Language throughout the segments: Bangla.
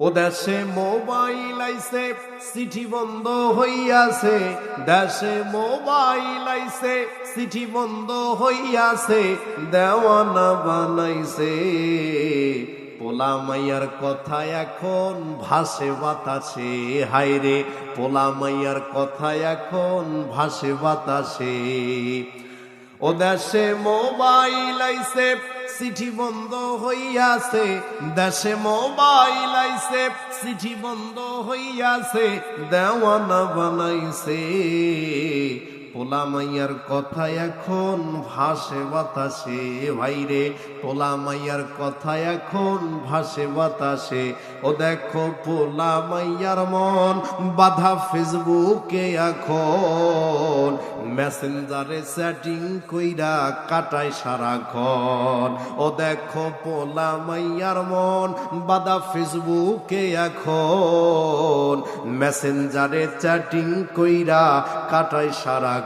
ও দেশে মোবাইল আইছে চিঠি বন্ধ হইয়াছে, দেশে মোবাইল আইছে চিঠি বন্ধ হইয়াছে, দেওয়ানা বানাইছে। পোলা মাইয়ার কথা এখন ভাসে বাতাসে, হায়রে পোলা মাইয়ার কথা এখন ভাসে বাতাসে। ও দেশে মোবাইল আইছে চিঠি বন্ধ হইয়াছে, দেশে মোবাইল আইছে চিঠি বন্ধ হইয়াছে, দেওয়ানা বানাইছে। পোলা মাইয়ার কথা এখন ভাসে বাতাসে, ভাইরে পোলা মাইয়ার কথা এখন ভাসে বাতাসে। ও দেখো পোলা মাইয়ার মন বাধা ফেসবুকে এখন, মেসেঞ্জারে চ্যাটিং কইরা কাটায় সারাক্ষণ। ও দেখো পোলা মাইয়ার মন বাধা ফেসবুকে এখন, মেসেঞ্জারে চ্যাটিং কইরা কাটায় সারাক্ষণ।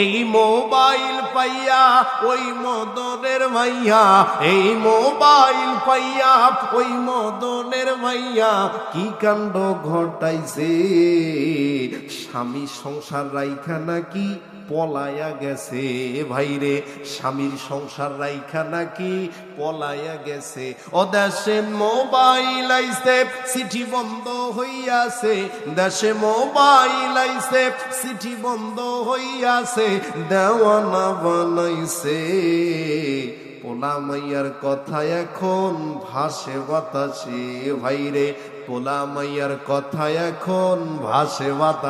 এই মোবাইল পাইয়া ওই মদনের মাইয়া, এই মোবাইল পাইয়া ওই মদনের মাইয়া কি কাণ্ড ঘটাইছে। স্বামী সংসার রাইখা নাকি পলায়া গেছে, ভাইরে স্বামীর সংসার রাইখা নাকি পলায়া গেছে। ও দেশে মোবাইল আইছে চিঠি বন্ধ হইয়াছে, দেশে মোবাইল আইছে চিঠি বন্ধ হইয়াছে, দেওয়ানা বানাইছে। পোলা মাইয়ার কথা এখন ভাসে বাতাসে, ভাইরে পোলা মাইয়ার কথা এখন ভাসে বাতাসে।